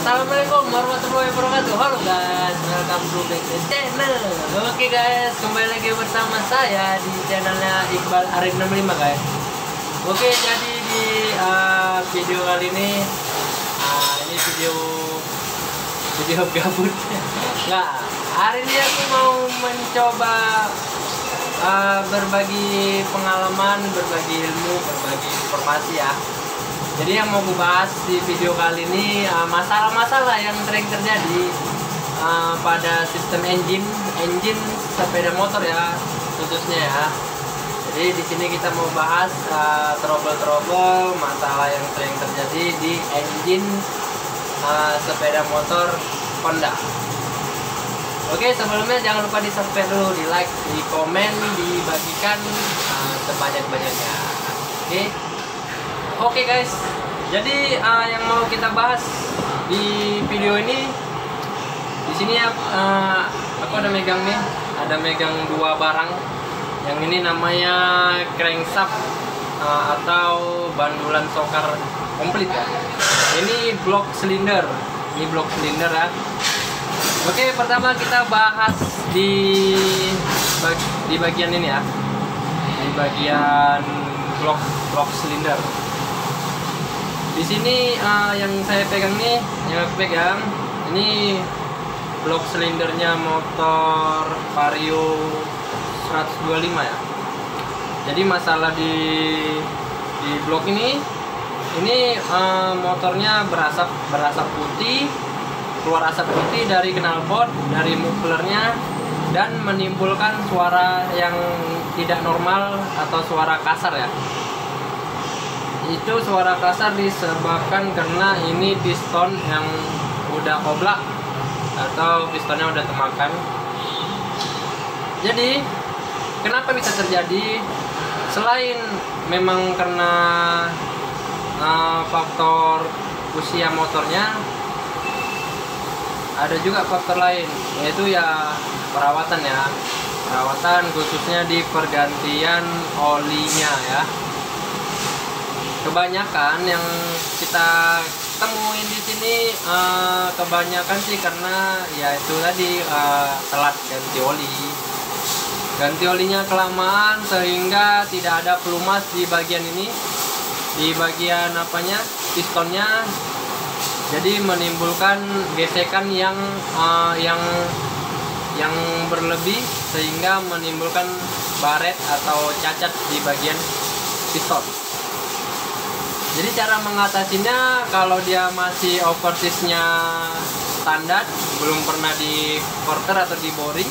Assalamualaikum warahmatullahi wabarakatuh. Halo guys, welcome to back to channel. Oke guys, kembali lagi bersama saya di channelnya Iqbal Arif 65 guys. Oke, jadi di video kali ini ini video gabut. Nggak, hari ini aku mau mencoba berbagi pengalaman, berbagi ilmu, berbagi informasi ya. Jadi yang mau gue bahas di video kali ini masalah-masalah yang sering terjadi pada sistem engine sepeda motor ya, khususnya ya. Jadi di sini kita mau bahas trouble masalah yang sering terjadi di engine sepeda motor Honda. Oke, sebelumnya jangan lupa di subscribe dulu, di like, di komen, dibagikan sebanyak-banyaknya. Oke guys, jadi yang mau kita bahas di video ini, di sini ya, aku ada megang dua barang. Yang ini namanya crankshaft atau bandulan sokar komplit ya. Ini blok silinder, ya. Oke, pertama kita bahas di bagian ini ya, di bagian blok silinder. Di sini yang saya pegang nih, ini blok silindernya motor Vario 125 ya. Jadi masalah di blok ini motornya berasap putih, keluar asap putih dari knalpot, dari mufflernya, dan menimbulkan suara yang tidak normal atau suara kasar ya. Itu suara kasar disebabkan karena ini piston yang udah oblak atau pistonnya udah temakan. Jadi kenapa bisa terjadi? Selain memang karena faktor usia motornya, ada juga faktor lain, yaitu ya perawatan khususnya di pergantian olinya ya. Kebanyakan yang kita temuin di sini kebanyakan sih karena ya itu tadi telat ganti olinya kelamaan sehingga tidak ada pelumas di bagian ini, di bagian pistonnya. Jadi menimbulkan gesekan yang berlebih sehingga menimbulkan baret atau cacat di bagian piston. Jadi cara mengatasinya, kalau dia masih overseas-nya standar, belum pernah di porter atau di boring,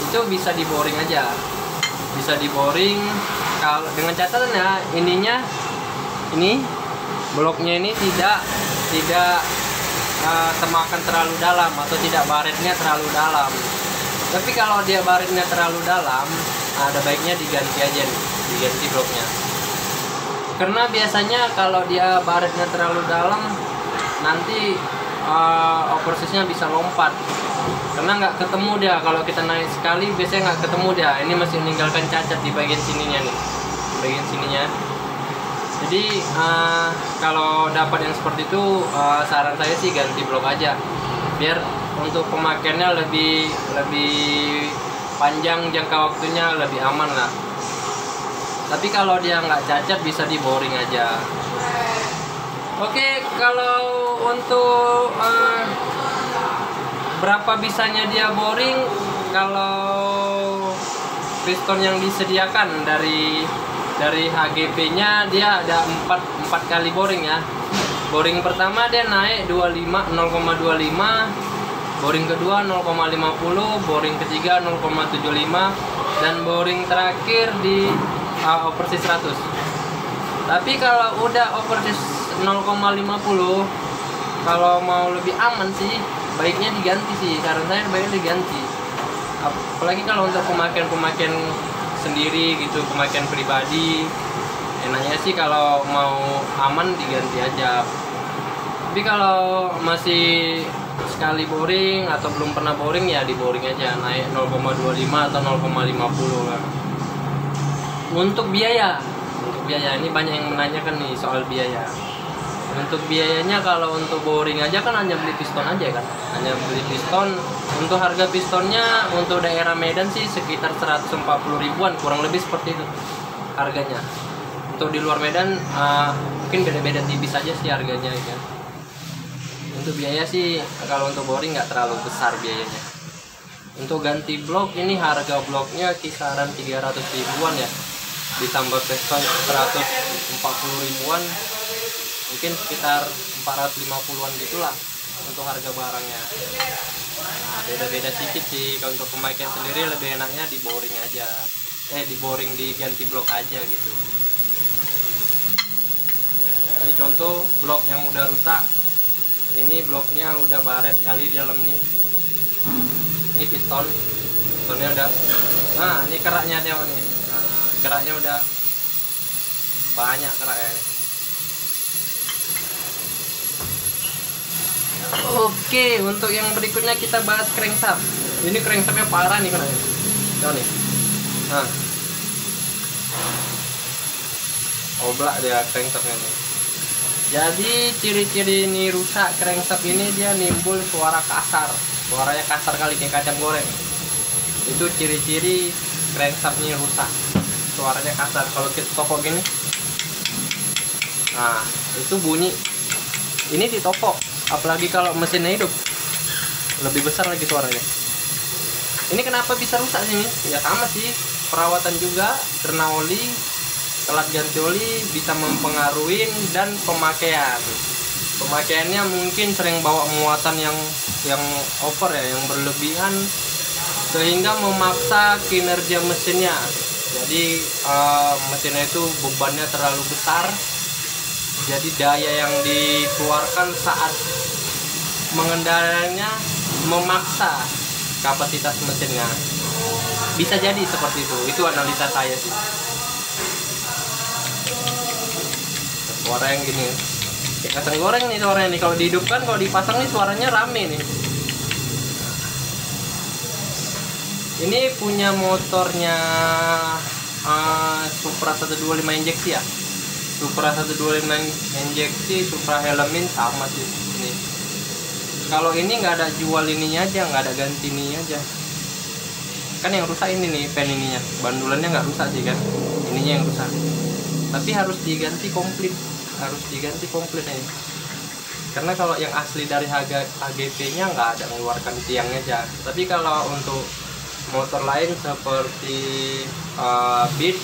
itu bisa di boring aja. Bisa di boring kalau dengan catatan ya, ini bloknya ini tidak temakan terlalu dalam atau tidak baretnya terlalu dalam. Tapi kalau dia baretnya terlalu dalam, ada baiknya diganti aja nih, diganti bloknya. Karena biasanya kalau dia baretnya terlalu dalam, nanti overseasnya bisa lompat. Karena nggak ketemu dia, kalau kita naik sekali biasanya nggak ketemu dia. Ini masih meninggalkan cacat di bagian sininya nih, bagian sininya. Jadi kalau dapat yang seperti itu, saran saya sih ganti blok aja, biar untuk pemakaiannya lebih panjang, jangka waktunya lebih aman lah. Tapi kalau dia nggak cacat bisa di boring aja. Oke, kalau untuk berapa bisanya dia boring, kalau piston yang disediakan dari HGP-nya dia ada 4 kali boring ya. Boring pertama dia naik 0,25, boring kedua 0,50, boring ketiga 0,75, dan boring terakhir di overseas 100. Tapi kalau udah overseas 0,50, kalau mau lebih aman sih baiknya diganti sih, saran saya baiknya diganti. Apalagi kalau untuk pemakaian sendiri gitu, pemakaian pribadi, enaknya sih kalau mau aman diganti aja. Tapi kalau masih sekali boring atau belum pernah boring ya di boring aja, naik 0,25 atau 0,50 lah. Untuk biaya ini banyak yang menanyakan nih soal biaya. Untuk biayanya kalau untuk boring aja kan hanya beli piston aja kan, hanya beli piston. Untuk harga pistonnya untuk daerah Medan sih sekitar 140 ribuan, kurang lebih seperti itu harganya. Untuk di luar Medan mungkin beda-beda tipis aja sih harganya ya. Untuk biaya sih kalau untuk boring nggak terlalu besar biayanya. Untuk ganti blok ini harga bloknya kisaran 300 ribuan ya, ditambah piston 140 ribuan, mungkin sekitar 450-an gitulah untuk harga barangnya. Nah, beda-beda sedikit sih. Kalau untuk pemakaian sendiri lebih enaknya di boring aja, di boring diganti blok aja gitu. Ini contoh blok yang udah rusak. Ini bloknya udah baret kali di dalam nih. Ini pistonnya udah, nah ini keraknya nih. Nah, keraknya udah banyak keraknya nih. Oke, untuk yang berikutnya kita bahas crankshaft. Ini crankshaftnya parah nih kenanya. Coba nih. Nah, oblak dia crankshaftnya nih. Jadi ciri-ciri ini rusak crankshaft ini, dia nimbul suara kasar. Suaranya kasar kali kayak kacang goreng. Itu ciri-ciri crankshaftnya rusak. Suaranya kasar. Kalau kita topok gini, nah itu bunyi. Ini ditopok. Apalagi kalau mesinnya hidup, lebih besar lagi suaranya. Ini kenapa bisa rusak sini? Ya sama sih, perawatan juga, karena oli, telat ganti oli bisa mempengaruhi, dan pemakaian. Pemakaiannya mungkin sering bawa muatan yang over ya, yang berlebihan, sehingga memaksa kinerja mesinnya. Jadi mesinnya itu bebannya terlalu besar. Jadi daya yang dikeluarkan saat mengendalinya memaksa kapasitas mesinnya. Bisa jadi seperti itu. Itu analisa saya sih. Suara yang gini, kayak kacang goreng nih suaranya nih. Kalau dihidupkan, kalau dipasang nih suaranya rame nih. Ini punya motornya Supra 125 injeksi ya. Supra 125 injeksi, Supra Helmin sama sih ini. Kalau ini nggak ada jual ininya aja, nggak ada ganti ininya aja. Kan yang rusak ini nih, pen ininya. Bandulannya nggak rusak sih kan, ininya yang rusak. Tapi harus diganti komplit, nih. Karena kalau yang asli dari HGP-nya nggak ada mengeluarkan tiangnya aja. Tapi kalau untuk motor lain seperti Beat,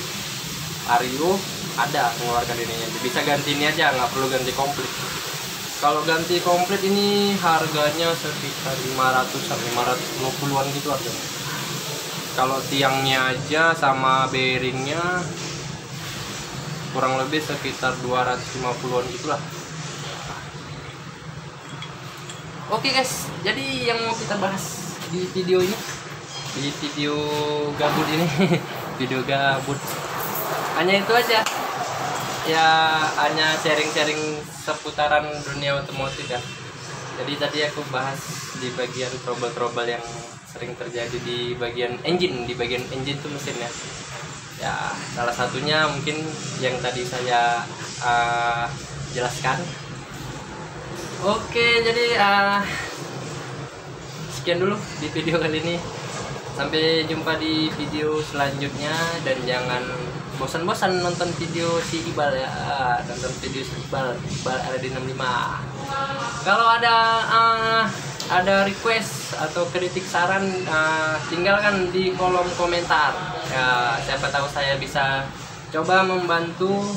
Ario, ada mengeluarkan ininya, bisa ganti ini aja, nggak perlu ganti komplit. Kalau ganti komplit ini harganya sekitar 500 sampai 520-an gitu harganya. Kalau tiangnya aja sama bearingnya kurang lebih sekitar 250-an gitulah. Oke guys, jadi yang mau kita bahas di video ini, di video gabut ini video gabut hanya itu aja ya, hanya sharing-sharing seputaran dunia otomotif ya. Jadi tadi aku bahas di bagian trouble-trouble yang sering terjadi di bagian engine, tuh mesinnya ya. Salah satunya mungkin yang tadi saya jelaskan. Oke, jadi sekian dulu di video kali ini. Sampai jumpa di video selanjutnya, dan jangan bosan-bosan nonton video si Iqbal ya. Nonton video si Iqbal RD65. Kalau ada request atau kritik saran, tinggalkan di kolom komentar ya. Siapa tahu saya bisa coba membantu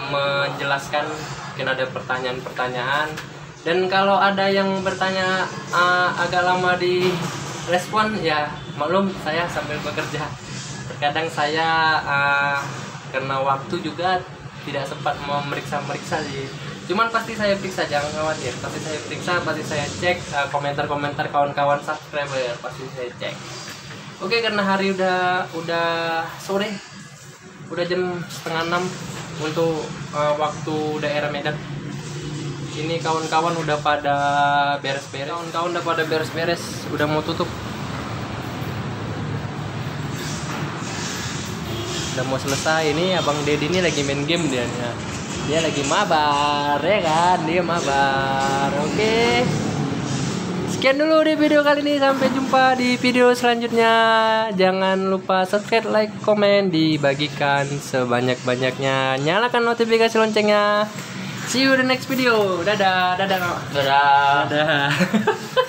menjelaskan. Mungkin ada pertanyaan-pertanyaan, dan kalau ada yang bertanya agak lama di respon ya maklum, saya sambil bekerja. Terkadang saya karena waktu juga tidak sempat memeriksa sih. Cuman pasti saya periksa, jangan khawatir. Pasti saya periksa, pasti saya cek komentar-komentar kawan-kawan subscriber, pasti saya cek. Oke, karena hari udah sore, udah jam 5:30 untuk waktu daerah Medan. Ini kawan-kawan udah pada beres-beres, udah mau tutup, udah mau selesai. Ini abang Dedi ini lagi main game dia ya. Dia lagi mabar ya kan, dia mabar. Oke. Sekian dulu di video kali ini, sampai jumpa di video selanjutnya. Jangan lupa subscribe, like, komen, dibagikan sebanyak-banyaknya. Nyalakan notifikasi loncengnya. See you the next video. Dadah, dadah. Dadah. Dadah.